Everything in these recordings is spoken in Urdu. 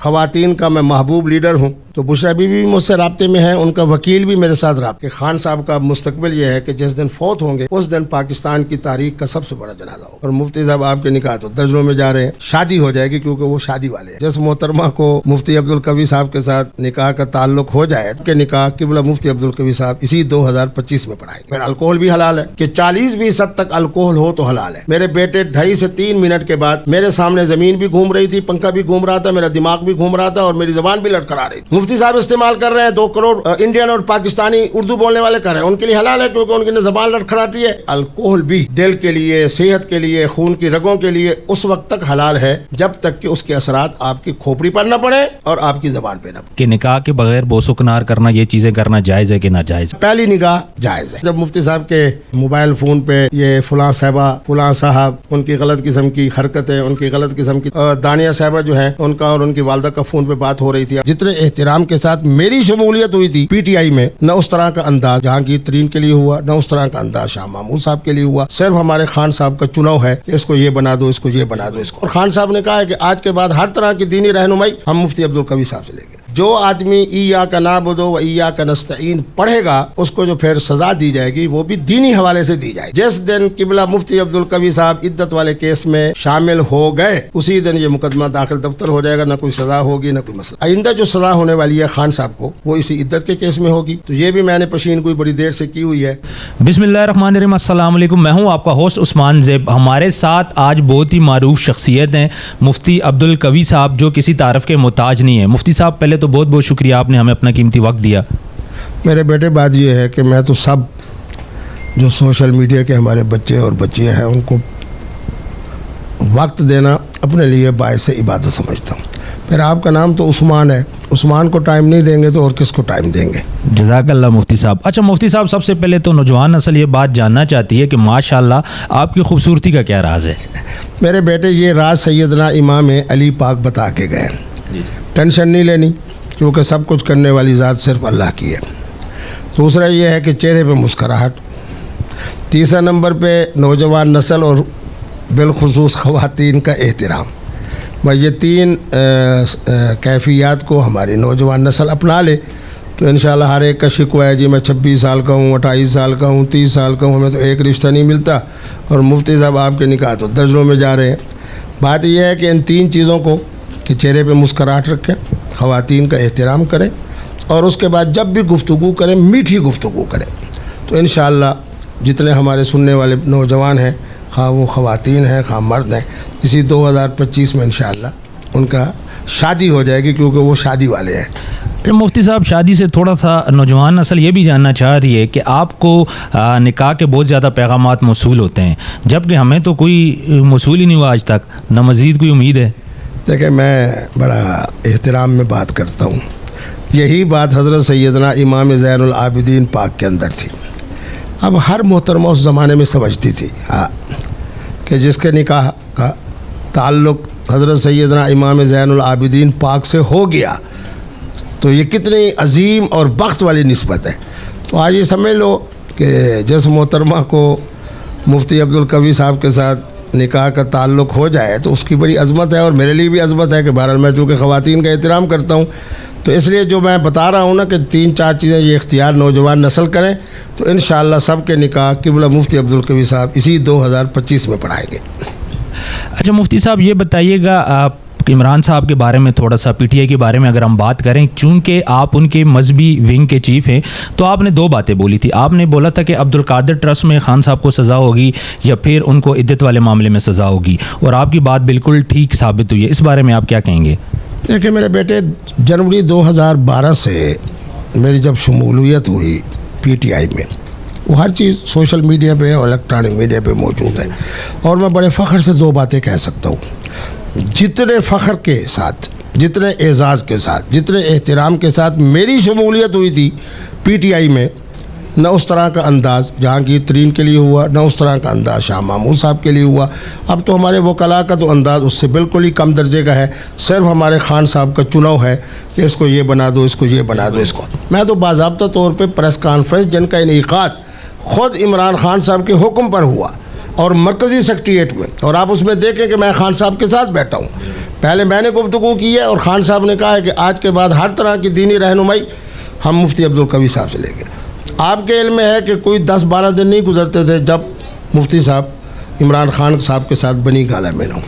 خواتین کا میں محبوب لیڈر ہوں، تو بشرا بی بھی مجھ سے رابطے میں ہے، ان کا وکیل بھی میرے ساتھ رابطے. خان صاحب کا مستقبل یہ ہے کہ جس دن فوت ہوں گے اس دن پاکستان کی تاریخ کا سب سے بڑا جنازہ ہو. اور مفتی صاحب آپ کے نکاح تو درجنوں میں جا رہے ہیں، شادی ہو جائے گی کیونکہ وہ شادی والے ہیں. جس محترمہ کو مفتی عبدالقوی صاحب کے ساتھ نکاح کا تعلق ہو جائے کہ نکاح قبلہ مفتی عبدالقوی صاحب اسی 2025 میں پڑھائیں گے. الکوہل بھی حلال ہے کہ 40% تک الکوہل ہو تو حلال ہے. میرے بیٹے 2.5 سے 3 منٹ کے بعد میرے سامنے زمین بھی گھوم رہی تھی، پنکھا بھی گھوم رہا تھا، میرا دماغ بھی گھوم رہا تھا اور میری زبان بھی لڑکھڑا رہی تھی. مفتی صاحب استعمال کر رہے ہیں، 2 کروڑ انڈین اور پاکستانی اردو بولنے والے کر رہے ہیں، ان کے لیے حلال ہے کیونکہ ان کی زبان لڑکھڑاتی ہے. الکوہل بھی دل کے لیے، صحت کے لیے، خون کی رگوں کے لیے اس وقت تک حلال ہے جب تک کہ اس کے اثرات آپ کی کھوپڑی پر نہ پڑے اور آپ کی زبان پہ نہ پڑے. کہ نکاح کے بغیر بوس و کنار کرنا، یہ چیزیں کرنا جائز ہے کہ ناجائز؟ پہلی نگاہ جائز ہے. جب مفتی صاحب کے موبائل فون پہ یہ فلاں صاحبہ، فلاں صاحب، ان کی غلط قسم کی حرکتیں، ان کی غلط قسم کی دانیہ صاحبہ جو ہے ان کا اور ان کی والدہ کا فون پہ بات ہو رہی تھی، جتنے احترام کے ساتھ میری شمولیت ہوئی تھی پی ٹی آئی میں، نہ اس طرح کا انداز جہانگیر ترین کے لیے ہوا، نہ اس طرح کا انداز شاہ محمود صاحب کے لیے ہوا. صرف ہمارے خان صاحب کا چناؤ ہے کہ اس کو یہ بنا دو، اس کو یہ بنا دو، اس کو. اور خان صاحب نے کہا ہے کہ آج کے بعد ہر طرح کی دینی رہنمائی ہم مفتی عبدالقوی صاحب سے لیں گے. جو آدمی ایاک نعبد و ایاک نستعین پڑھے گا اس کو جو پھر سزا دی جائے گی وہ بھی دینی حوالے سے دی جائے گی. جس دن قبلہ مفتی عبدالقوی صاحب عدت والے کیس میں شامل ہو گئے اسی دن یہ مقدمہ داخل دفتر ہو جائے گا، نہ کوئی سزا ہوگی نہ کوئی مسئلہ. آئندہ جو سزا ہونے والی ہے خان صاحب کو وہ اسی عدت کے کیس میں ہوگی. تو یہ بھی میں نے پشین کوئی بڑی دیر سے کی ہوئی ہے. بسم اللہ الرحمن الرحیم. السلام علیکم، میں ہوں آپ کا ہوسٹ عثمان زیب. ہمارے ساتھ آج بہت ہی معروف شخصیت ہیں مفتی عبدالقوی صاحب، جو کسی تعارف کے محتاج نہیں ہیں. مفتی صاحب پہلے تو بہت بہت شکریہ، آپ نے ہمیں اپنا قیمتی وقت دیا. میرے بیٹے بات یہ ہے کہ میں تو سب جو سوشل میڈیا کے ہمارے بچے اور بچیاں ہیں ان کو وقت دینا اپنے لیے باعث عبادت سمجھتا ہوں. پھر آپ کا نام تو عثمان ہے، عثمان کو ٹائم نہیں دیں گے تو اور کس کو ٹائم دیں گے؟ جزاک اللہ مفتی صاحب. اچھا مفتی صاحب، سب سے پہلے تو نوجوان نسل یہ بات جاننا چاہتی ہے کہ ماشاءاللہ آپ کی خوبصورتی کا کیا راز ہے؟ میرے بیٹے یہ راز سیدنا امام علی پاک بتا کے گئے. ٹینشن نہیں لینی کیونکہ سب کچھ کرنے والی ذات صرف اللہ کی ہے. دوسرا یہ ہے کہ چہرے پہ مسکراہٹ. تیسرا نمبر پہ نوجوان نسل اور بالخصوص خواتین کا احترام. بھائی یہ 3 کیفیات کو ہماری نوجوان نسل اپنا لے تو انشاءاللہ ہر ایک کا شکوہ ہے جی میں 26 سال کا ہوں، 28 سال کا ہوں، 30 سال کا ہوں، ہمیں تو ایک رشتہ نہیں ملتا. اور مفتی صاحب آپ کے نکاح تو درجنوں میں جا رہے ہیں. بات یہ ہے کہ ان 3 چیزوں کو کہ چہرے پہ مسکراہٹ رکھیں، خواتین کا احترام کریں اور اس کے بعد جب بھی گفتگو کریں میٹھی گفتگو کریں تو انشاءاللہ جتنے ہمارے سننے والے نوجوان ہیں، خواہ وہ خواتین ہیں خواہ مرد ہیں، اسی 2025 میں انشاءاللہ ان کا شادی ہو جائے گی کیونکہ وہ شادی والے ہیں. مفتی صاحب، شادی سے تھوڑا سا نوجوان نسل یہ بھی جاننا چاہ رہی ہے کہ آپ کو نکاح کے بہت زیادہ پیغامات موصول ہوتے ہیں جبکہ ہمیں تو کوئی موصول ہی نہیں ہوا آج تک، نہ مزید کوئی امید ہے. دیکھیں میں بڑا احترام میں بات کرتا ہوں. یہی بات حضرت سیدنا امام زین العابدین پاک کے اندر تھی. اب ہر محترمہ اس زمانے میں سمجھتی تھی کہ جس کے نکاح کا تعلق حضرت سیدنا امام زین العابدین پاک سے ہو گیا تو یہ کتنی عظیم اور بخت والی نسبت ہے. تو آج یہ سمجھ لو کہ جس محترمہ کو مفتی عبدالقوی صاحب کے ساتھ نکاح کا تعلق ہو جائے تو اس کی بڑی عظمت ہے اور میرے لیے بھی عظمت ہے کہ بہرحال میں چونکہ خواتین کا احترام کرتا ہوں تو اس لیے جو میں بتا رہا ہوں نا کہ 3-4 چیزیں یہ اختیار نوجوان نسل کریں تو انشاءاللہ سب کے نکاح قبلہ مفتی عبدالقوی صاحب اسی 2025 میں پڑھائیں گے. اچھا مفتی صاحب، یہ بتائیے گا آپ عمران صاحب کے بارے میں تھوڑا سا، پی ٹی آئی کے بارے میں اگر ہم بات کریں، چونکہ آپ ان کے مذہبی ونگ کے چیف ہیں تو آپ نے 2 باتیں بولی تھی. آپ نے بولا تھا کہ عبدالقادر ٹرسٹ میں خان صاحب کو سزا ہوگی یا پھر ان کو عدت والے معاملے میں سزا ہوگی، اور آپ کی بات بالکل ٹھیک ثابت ہوئی ہے. اس بارے میں آپ کیا کہیں گے؟ دیکھیں میرے بیٹے، جنوری 2012 سے میری جب شمولیت ہوئی پی ٹی آئی میں، وہ ہر چیز سوشل میڈیا پہ اور الیکٹرانک میڈیا پہ موجود ہے اور میں بڑے فخر سے 2 باتیں کہہ سکتا ہوں. جتنے فخر کے ساتھ، جتنے اعزاز کے ساتھ، جتنے احترام کے ساتھ میری شمولیت ہوئی تھی پی ٹی آئی میں، نہ اس طرح کا انداز جہانگیر ترین کے لیے ہوا، نہ اس طرح کا انداز شاہ محمود صاحب کے لیے ہوا. اب تو ہمارے وکلاء کا تو انداز اس سے بالکل ہی کم درجے کا ہے. صرف ہمارے خان صاحب کا چناؤ ہے کہ اس کو یہ بنا دو، اس کو یہ بنا دو، اس کو. میں تو باضابطہ طور پہ پریس کانفرنس جن کا انعقاد خود عمران خان صاحب کے حکم پر ہوا اور مرکزی سیکریٹریٹ میں، اور آپ اس میں دیکھیں کہ میں خان صاحب کے ساتھ بیٹھا ہوں. پہلے میں نے گفتگو کی ہے اور خان صاحب نے کہا ہے کہ آج کے بعد ہر طرح کی دینی رہنمائی ہم مفتی عبدالقوی صاحب سے لیں گے. آپ کے علم میں ہے کہ کوئی 10-12 دن نہیں گزرتے تھے جب مفتی صاحب عمران خان صاحب کے ساتھ بنی گالا میں نہ ہوں.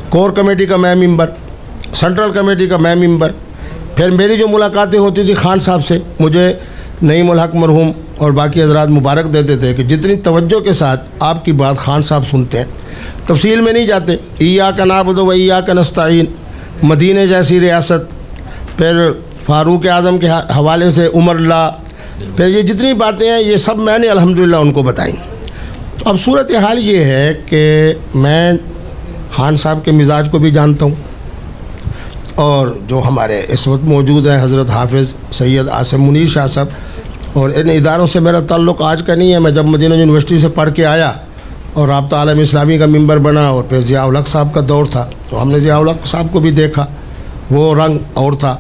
کور کمیٹی کا میں ممبر, سینٹرل کمیٹی کا میں ممبر. پھر میری جو ملاقاتیں ہوتی تھی خان صاحب سے, مجھے نعیم الحق مرحوم اور باقی حضرات مبارک دیتے تھے کہ جتنی توجہ کے ساتھ آپ کی بات خان صاحب سنتے ہیں, تفصیل میں نہیں جاتے. ایاک نعبد و ایاک نستعین, مدینہ جیسی ریاست, پھر فاروق اعظم کے حوالے سے عمر اللہ, پھر یہ جتنی باتیں ہیں یہ سب میں نے الحمدللہ ان کو بتائیں. تو اب صورتحال یہ ہے کہ میں خان صاحب کے مزاج کو بھی جانتا ہوں, اور جو ہمارے اس وقت موجود ہیں حضرت حافظ سید عاصم منیر شاہ صاحب, اور ان اداروں سے میرا تعلق آج کا نہیں ہے. میں جب مدینہ یونیورسٹی سے پڑھ کے آیا اور رابطہ عالم اسلامی کا ممبر بنا, اور پھر ضیاء الحق صاحب کا دور تھا, تو ہم نے ضیاء الحق صاحب کو بھی دیکھا, وہ رنگ اور تھا.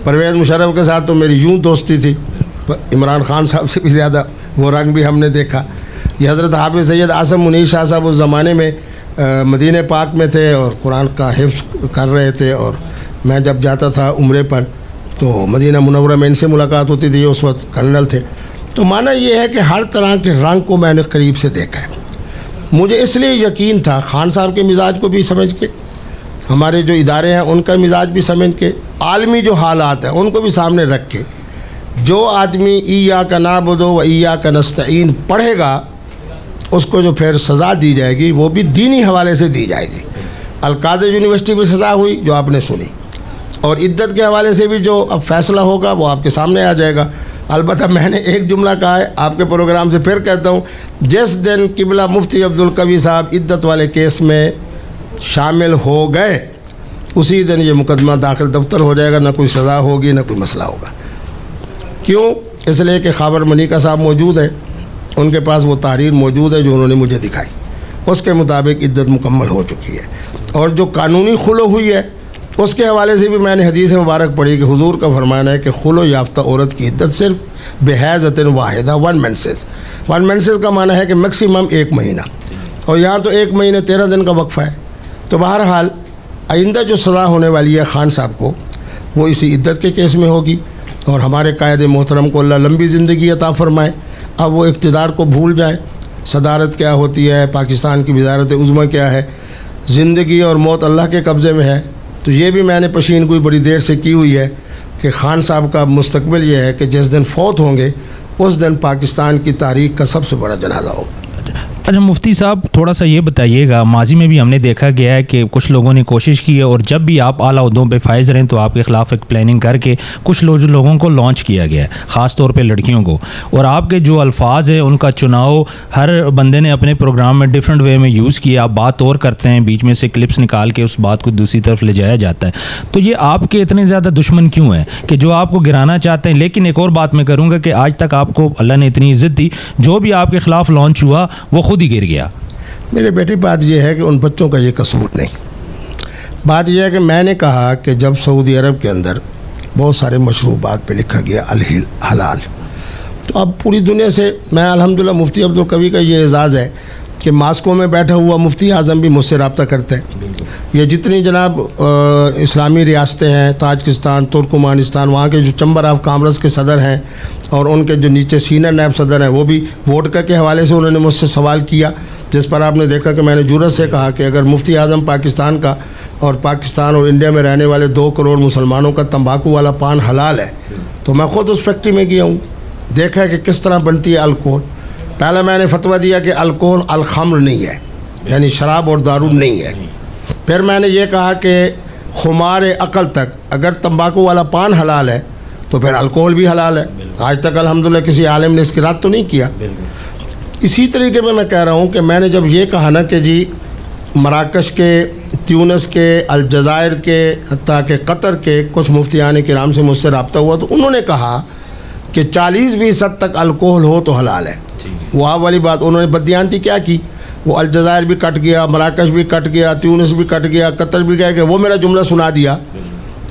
پرویز مشرف کے ساتھ تو میری یوں دوستی تھی, عمران خان صاحب سے بھی زیادہ وہ رنگ بھی ہم نے دیکھا. یہ حضرت حافظ سید عاصم منیر شاہ صاحب اس زمانے میں مدینہ پاک میں تھے اور قرآن کا حفظ کر رہے تھے, اور میں جب جاتا تھا عمرے پر تو مدینہ منورہ میں ان سے ملاقات ہوتی تھی, اس وقت کرنل تھے. تو معنی یہ ہے کہ ہر طرح کے رنگ کو میں نے قریب سے دیکھا ہے. مجھے اس لیے یقین تھا خان صاحب کے مزاج کو بھی سمجھ کے, ہمارے جو ادارے ہیں ان کا مزاج بھی سمجھ کے, عالمی جو حالات ہیں ان کو بھی سامنے رکھ کے, جو آدمی ایاک نعبد و ایاک نستعین پڑھے گا اس کو جو پھر سزا دی جائے گی وہ بھی دینی حوالے سے دی جائے گی. القادر یونیورسٹی میں سزا ہوئی جو آپ نے سنی, اور عدت کے حوالے سے بھی جو اب فیصلہ ہوگا وہ آپ کے سامنے آ جائے گا. البتہ میں نے ایک جملہ کہا ہے آپ کے پروگرام سے, پھر کہتا ہوں, جس دن قبلہ مفتی عبدالقوی صاحب عدت والے کیس میں شامل ہو گئے اسی دن یہ مقدمہ داخل دفتر ہو جائے گا, نہ کوئی سزا ہوگی نہ کوئی مسئلہ ہوگا. کیوں؟ اس لیے کہ خابر منیکا صاحب موجود ہے, ان کے پاس وہ تحریر موجود ہے جو انہوں نے مجھے دکھائی, اس کے مطابق عدت مکمل ہو چکی ہے. اور جو قانونی خلو ہوئی ہے اس کے حوالے سے بھی میں نے حدیث مبارک پڑھی کہ حضور کا فرمانا ہے کہ خلو یافتہ عورت کی عدت صرف بحیضۃ واحدہ 1 مینسز. 1 مینسز کا معنی ہے کہ میکسیمم 1 مہینہ, اور یہاں تو 1 مہینے 13 دن کا وقفہ ہے. تو بہرحال آئندہ جو سزا ہونے والی ہے خان صاحب کو وہ اسی عدت کے کیس میں ہوگی, اور ہمارے قائد محترم کو اللہ لمبی زندگی عطا فرمائے. اب وہ اقتدار کو بھول جائے, صدارت کیا ہوتی ہے, پاکستان کی وزارت عظمیٰ کیا ہے, زندگی اور موت اللہ کے قبضے میں ہے. تو یہ بھی میں نے پشین کوئی بڑی دیر سے کی ہوئی ہے کہ خان صاحب کا مستقبل یہ ہے کہ جس دن فوت ہوں گے اس دن پاکستان کی تاریخ کا سب سے بڑا جنازہ ہوگا. اچھا مفتی صاحب تھوڑا سا یہ بتائیے گا, ماضی میں بھی ہم نے دیکھا گیا ہے کہ کچھ لوگوں نے کوشش کی ہے, اور جب بھی آپ اعلیٰ عہدوں پہ فائز رہیں تو آپ کے خلاف ایک پلاننگ کر کے کچھ لوگوں کو لانچ کیا گیا ہے, خاص طور پہ لڑکیوں کو, اور آپ کے جو الفاظ ہیں ان کا چناؤ ہر بندے نے اپنے پروگرام میں ڈفرینٹ وے میں یوز کیا. آپ بات اور کرتے ہیں, بیچ میں سے کلپس نکال کے اس بات کو دوسری طرف لے جایا جاتا ہے. تو یہ آپ کے اتنے زیادہ دشمن کیوں ہیں کہ جو آپ کو گرانا چاہتے ہیں؟ لیکن ایک اور بات میں کروں گا کہ آج تک آپ کو اللہ نے اتنی عزت دی, جو بھی آپ کے خلاف لانچ ہوا وہ خود ہی گر گیا. میرے بیٹی بات یہ ہے کہ ان بچوں کا یہ قصور نہیں. بات یہ ہے کہ میں نے کہا کہ جب سعودی عرب کے اندر بہت سارے مشروبات پہ لکھا گیا حلال, تو اب پوری دنیا سے میں الحمدللہ مفتی عبدالقوی کا یہ اعزاز ہے کہ ماسکو میں بیٹھا ہوا مفتی اعظم بھی مجھ سے رابطہ کرتے ہیں. یہ جتنی جناب اسلامی ریاستیں ہیں, تاجکستان, ترکمانستان, وہاں کے جو چمبر آف کامرس کے صدر ہیں اور ان کے جو نیچے سینئر نائب صدر ہیں وہ بھی ووڈکا کے حوالے سے انہوں نے مجھ سے سوال کیا, جس پر آپ نے دیکھا کہ میں نے جرأت سے کہا کہ اگر مفتی اعظم پاکستان کا اور پاکستان اور انڈیا میں رہنے والے 2 کروڑ مسلمانوں کا تمباکو والا پان حلال ہے تو میں خود اس فیکٹری میں گیا ہوں, دیکھا کہ کس طرح بنتی ہے الکحل. پہلے میں نے فتویٰ دیا کہ الکحل الخمر نہیں ہے, یعنی شراب اور دارو نہیں ہے. پھر میں نے یہ کہا کہ خمار عقل تک اگر تمباکو والا پان حلال ہے تو پھر الکحل بھی حلال ہے. آج تک الحمدللہ کسی عالم نے اس کی رد تو نہیں کیا. اسی طریقے میں کہہ رہا ہوں کہ میں نے جب یہ کہا نا کہ جی مراکش کے, تیونس کے, الجزائر کے, حتیٰ کہ قطر کے کچھ مفتیان کرام سے مجھ سے رابطہ ہوا تو انہوں نے کہا کہ 40% تک الکحل ہو تو حلال ہے. وہ آپ والی بات انہوں نے بددیانتی کیا کی, وہ الجزائر بھی کٹ گیا, مراکش بھی کٹ گیا, تیونس بھی کٹ گیا, قطر بھی گیا, کہ وہ میرا جملہ سنا دیا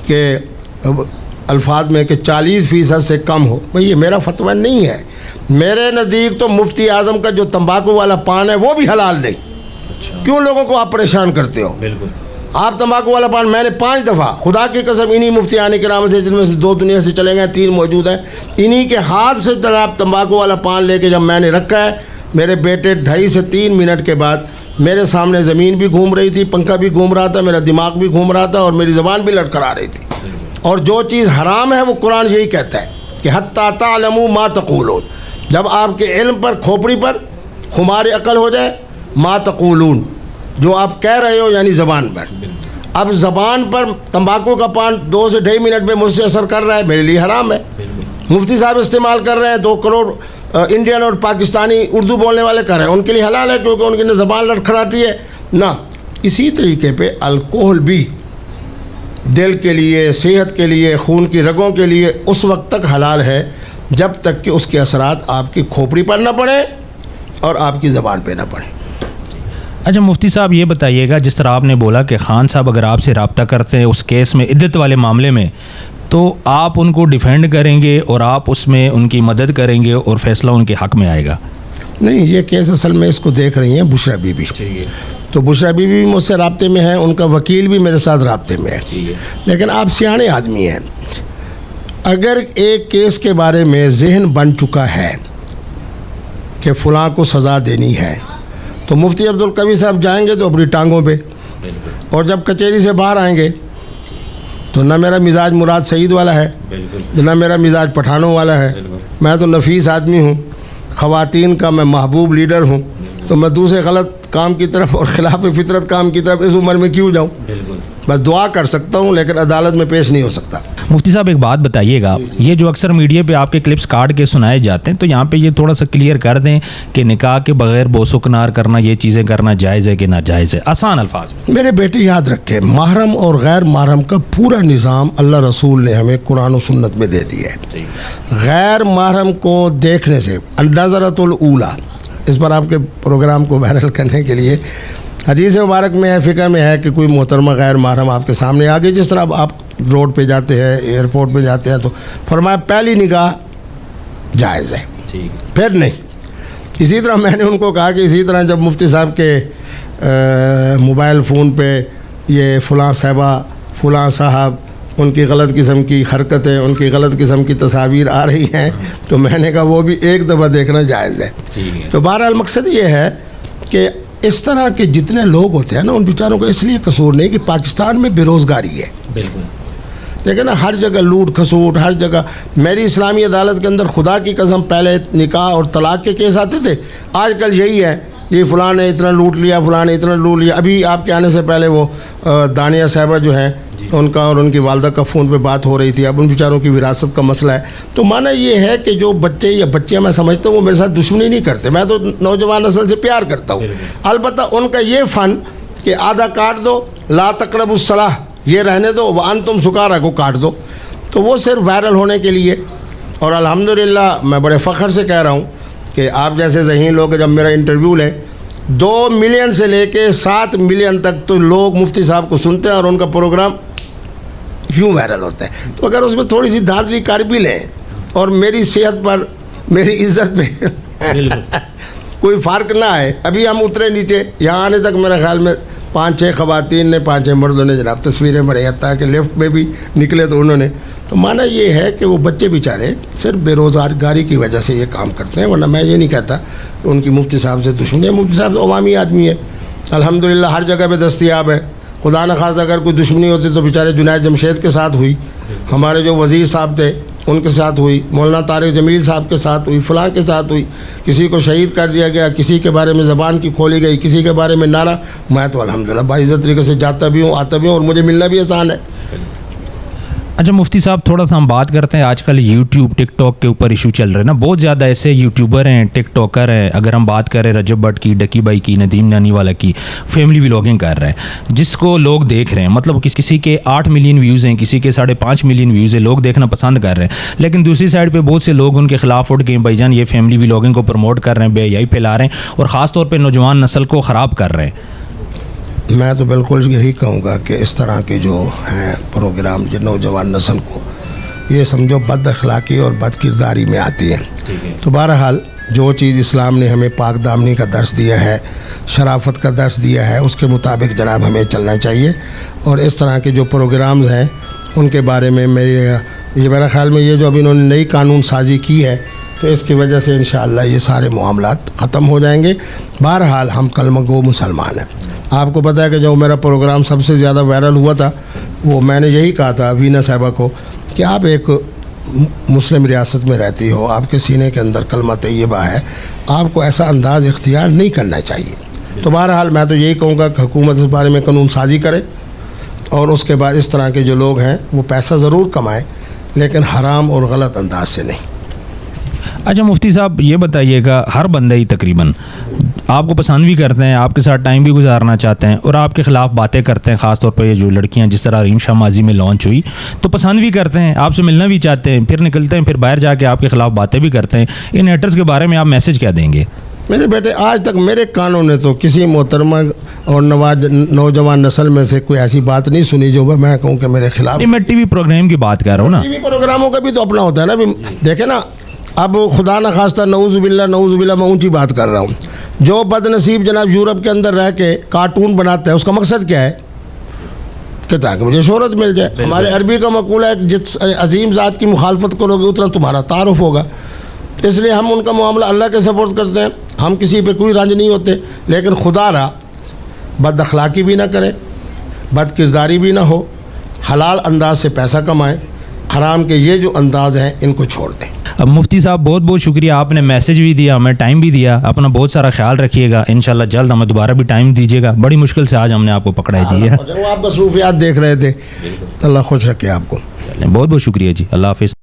کہ الفاظ میں کہ 40% سے کم ہو. بھئی یہ میرا فتویٰ نہیں ہے. میرے نزدیک تو مفتی اعظم کا جو تمباکو والا پان ہے وہ بھی حلال نہیں. کیوں لوگوں کو آپ پریشان کرتے ہو؟ آپ تمباکو والا پان میں نے 5 دفعہ خدا کی قسم انہی مفتیان کرام سے جن میں سے 2 دنیا سے چلے گئے 3 موجود ہیں, انہی کے ہاتھ سے جناب تمباکو والا پان لے کے جب میں نے رکھا ہے, میرے بیٹے 2.5 سے 3 منٹ کے بعد میرے سامنے زمین بھی گھوم رہی تھی, پنکھا بھی گھوم رہا تھا, میرا دماغ بھی گھوم رہا تھا اور میری زبان بھی لڑکھڑا رہی تھی. اور جو چیز حرام ہے وہ قرآن یہی کہتا ہے کہ حتیٰ تعلموا ما تقولون, جب آپ کے علم پر کھوپڑی پر خمار عقل ہو جائے, ما تقولون جو آپ کہہ رہے ہو یعنی زبان پر. اب زبان پر تمباکو کا پان 2 سے 2.5 منٹ میں مجھ سے اثر کر رہا ہے, میرے لیے حرام ہے. مفتی صاحب استعمال کر رہے ہیں, 2 کروڑ انڈین اور پاکستانی اردو بولنے والے کر رہے ہیں, ان کے لیے حلال ہے کیونکہ ان کی نہ زبان لڑکھڑاتی ہے نہ. اسی طریقے پہ الکوہل بھی دل کے لیے, صحت کے لیے, خون کی رگوں کے لیے اس وقت تک حلال ہے جب تک کہ اس کے اثرات آپ کی کھوپڑی پر نہ پڑے اور آپ کی زبان پہ نہ پڑے. اچھا مفتی صاحب یہ بتائیے گا, جس طرح آپ نے بولا کہ خان صاحب اگر آپ سے رابطہ کرتے ہیں اس کیس میں, عدت والے معاملے میں, تو آپ ان کو ڈیفینڈ کریں گے اور آپ اس میں ان کی مدد کریں گے اور فیصلہ ان کے حق میں آئے گا؟ نہیں, یہ کیس اصل میں اس کو دیکھ رہی ہیں بشرا بی بی, تو بشرا بی بی مجھ سے رابطے میں ہے, ان کا وکیل بھی میرے ساتھ رابطے میں ہے. لیکن آپ سیانے آدمی ہیں, اگر ایک کیس کے بارے میں ذہن بن چکا ہے کہ فلاں کو سزا دینی ہے تو مفتی عبدالقوی صاحب جائیں گے تو اپنی ٹانگوں پہ, اور جب کچہری سے باہر آئیں گے تو نہ میرا مزاج مراد سعید والا ہے نہ میرا مزاج پٹھانوں والا ہے. میں تو نفیس آدمی ہوں, خواتین کا میں محبوب لیڈر ہوں, تو میں دوسرے غلط کام کی طرف اور خلاف فطرت کام کی طرف اس عمر میں کیوں جاؤں؟ بس دعا کر سکتا ہوں لیکن عدالت میں پیش نہیں ہو سکتا. مفتی صاحب ایک بات بتائیے گا, یہ جو اکثر میڈیا پہ آپ کے کلپس کاٹ کے سنائے جاتے ہیں, تو یہاں پہ یہ تھوڑا سا کلیئر کر دیں کہ نکاح کے بغیر بوس و کنار کرنا, یہ چیزیں کرنا جائز ہے کہ ناجائز ہے, آسان الفاظ میں. میرے بیٹے یاد رکھیں, محرم اور غیر محرم کا پورا نظام اللہ رسول نے ہمیں قرآن و سنت میں دے دیا ہے. غیر محرم کو دیکھنے سے نظرۃ الاولیٰ, اس پر آپ کے پروگرام کو وائرل کرنے کے لیے حدیث مبارک میں ہے, فقہ میں ہے کہ کوئی محترمہ غیر محرم آپ کے سامنے آ گئی, جس طرح آپ روڈ پہ جاتے ہیں, ایئرپورٹ پہ جاتے ہیں, تو فرمایا پہلی نگاہ جائز ہے, پھر نہیں. اسی طرح میں نے ان کو کہا کہ اسی طرح جب مفتی صاحب کے موبائل فون پہ یہ فلاں صاحبہ فلاں صاحب ان کی غلط قسم کی حرکتیں, ان کی غلط قسم کی تصاویر آ رہی ہیں, تو میں نے کہا وہ بھی ایک دفعہ دیکھنا جائز ہے. تو بہرحال مقصد یہ ہے کہ اس طرح کے جتنے لوگ ہوتے ہیں نا, ان بیچاروں کو اس لیے قصور نہیں کہ پاکستان میں بے روزگاری ہے. بالکل دیکھیں نا, ہر جگہ لوٹ کھسوٹ, ہر جگہ. میری اسلامی عدالت کے اندر خدا کی قسم پہلے نکاح اور طلاق کے کیس آتے تھے, آج کل یہی ہے, یہ فلاں نے اتنا لوٹ لیا, فلاں نے اتنا لوٹ لیا. ابھی آپ کے آنے سے پہلے وہ دانیہ صاحبہ جو ہیں ان کا اور ان کی والدہ کا فون پہ بات ہو رہی تھی. اب ان بیچاروں کی وراثت کا مسئلہ ہے. تو مانا یہ ہے کہ جو بچے یا بچیاں میں سمجھتا ہوں وہ میرے ساتھ دشمنی نہیں کرتے, میں تو نوجوان نسل سے پیار کرتا ہوں. البتہ ان کا یہ فن کہ آدھا کاٹ دو, لا تقربوا الصلاۃ یہ رہنے دو, وانتم سکارا کو کاٹ دو, تو وہ صرف وائرل ہونے کے لیے. اور الحمدللہ میں بڑے فخر سے کہہ رہا ہوں کہ آپ جیسے ذہین لوگ جب میرا انٹرویو لیں, 2 ملین سے لے کے 7 ملین تک تو لوگ مفتی صاحب کو سنتے ہیں اور ان کا پروگرام یوں وائرل ہوتا ہے. تو اگر اس میں تھوڑی سی دھاندلی کر بھی لیں اور میری صحت پر, میری عزت میں کوئی فرق نہ آئے. ابھی ہم اترے نیچے, یہاں آنے تک میرے خیال میں 5-6 خواتین نے 5-6 مردوں نے جناب تصویریں بنائی, حتیٰ کہ لیفٹ میں بھی نکلے تو انہوں نے. تو مانا یہ ہے کہ وہ بچے بیچارے صرف بے روزگاری کی وجہ سے یہ کام کرتے ہیں, ورنہ میں یہ نہیں کہتا کہ ان کی مفتی صاحب سے دشمنی ہے. مفتی صاحب تو عوامی آدمی ہے, الحمدللہ ہر جگہ پہ دستیاب ہے. خدا نہ خواستہ اگر کوئی دشمنی ہوتی تو بیچارے جنید جمشید کے ساتھ ہوئی, ہمارے جو وزیر صاحب تھے ان کے ساتھ ہوئی, مولانا طارق جمیل صاحب کے ساتھ ہوئی, فلاں کے ساتھ ہوئی. کسی کو شہید کر دیا گیا, کسی کے بارے میں زبان کی کھولی گئی, کسی کے بارے میں نعرہ. میں تو الحمدللہ باعزت طریقے سے جاتا بھی ہوں, آتا بھی ہوں, اور مجھے ملنا بھی آسان ہے. اچھا مفتی صاحب تھوڑا سا ہم بات کرتے ہیں, آج کل یوٹیوب ٹک ٹاک کے اوپر ایشو چل رہے ہیں نا, بہت زیادہ ایسے یوٹیوبر ہیں, ٹک ٹاکر ہیں. اگر ہم بات کریں رجب بٹ کی, ڈکی بھائی کی, ندیم نانی والا کی, فیملی ولاگنگ کر رہے ہیں جس کو لوگ دیکھ رہے ہیں, مطلب کسی کے 8 ملین ویوز ہیں, کسی کے 5.5 ملین ویوز ہیں, لوگ دیکھنا پسند کر رہے ہیں. لیکن دوسری سائڈ پہ بہت سے لوگ ان کے خلاف اٹھ کے بھائی جان یہ فیملی ولاگنگ کو پروموٹ کر رہے ہیں, بے حیائی پھیلا رہے ہیں اور خاص طور پہ نوجوان نسل کو خراب کر رہے ہیں. میں تو بالکل یہی کہوں گا کہ اس طرح کے جو ہیں پروگرام جو نوجوان نسل کو یہ سمجھو بد اخلاقی اور بد کرداری میں آتی ہیں. تو بہرحال جو چیز اسلام نے ہمیں پاک دامنی کا درس دیا ہے, شرافت کا درس دیا ہے اس کے مطابق جناب ہمیں چلنا چاہیے. اور اس طرح کے جو پروگرامز ہیں ان کے بارے میں میرا خیال میں یہ جو اب انہوں نے نئی قانون سازی کی ہے تو اس کی وجہ سے انشاءاللہ یہ سارے معاملات ختم ہو جائیں گے. بہرحال ہم کلمہ گو مسلمان ہیں. آپ کو پتہ ہے کہ جو میرا پروگرام سب سے زیادہ وائرل ہوا تھا وہ میں نے یہی کہا تھا وینا صاحبہ کو کہ آپ ایک مسلم ریاست میں رہتی ہو, آپ کے سینے کے اندر کلمہ طیبہ ہے, آپ کو ایسا انداز اختیار نہیں کرنا چاہیے. تو بہرحال میں تو یہی کہوں گا کہ حکومت اس بارے میں قانون سازی کرے اور اس کے بعد اس طرح کے جو لوگ ہیں وہ پیسہ ضرور کمائیں لیکن حرام اور غلط انداز سے نہیں. اچھا مفتی صاحب یہ بتائیے گا, ہر بندہ ہی تقریباً آپ کو پسند بھی کرتے ہیں, آپ کے ساتھ ٹائم بھی گزارنا چاہتے ہیں اور آپ کے خلاف باتیں کرتے ہیں, خاص طور پہ یہ جو لڑکیاں جس طرح ریم شاہ ماضی میں لانچ ہوئی تو پسند بھی کرتے ہیں, آپ سے ملنا بھی چاہتے ہیں, پھر نکلتے ہیں, پھر باہر جا کے آپ کے خلاف باتیں بھی کرتے ہیں. ان ہیٹرز کے بارے میں آپ میسج کیا دیں گے؟ میرے بیٹے آج تک میرے کانوں نے تو کسی محترمہ اور نوجوان نسل میں سے کوئی ایسی بات نہیں سنی جو میں کہوں کہ میرے خلاف. میں ٹی وی پروگرام کی بات کر رہا ہوں نا. ٹی وی پروگراموں کا بھی تو اپنا ہوتا ہے نا. دیکھیں نا, اب خدا نہ خواستہ نعوذ باللہ میں اونچی بات کر رہا ہوں, جو بد نصیب جناب یورپ کے اندر رہ کے کارٹون بناتا ہے اس کا مقصد کیا ہے کہ تاکہ مجھے شہرت مل جائے. ہمارے عربی کا مقولہ ہے جس عظیم ذات کی مخالفت کرو گے اتنا تمہارا تعارف ہوگا. اس لیے ہم ان کا معاملہ اللہ کے سپورٹ کرتے ہیں, ہم کسی پہ کوئی رنج نہیں ہوتے, لیکن خدا را بد اخلاقی بھی نہ کریں, بد کرداری بھی نہ ہو, حلال انداز سے پیسہ کمائیں, حرام کے یہ جو انداز ہیں ان کو چھوڑ دیں. اب مفتی صاحب بہت بہت شکریہ, آپ نے میسج بھی دیا, ہمیں ٹائم بھی دیا, اپنا بہت سارا خیال رکھیے گا. انشاءاللہ جلد ہمیں دوبارہ بھی ٹائم دیجیے گا. بڑی مشکل سے آج ہم نے آپ کو پکڑا ہے جی. آپ مصروفیات دیکھ رہے تھے, اللہ خوش رکھے آپ کو. بہت بہت شکریہ جی, اللہ حافظ.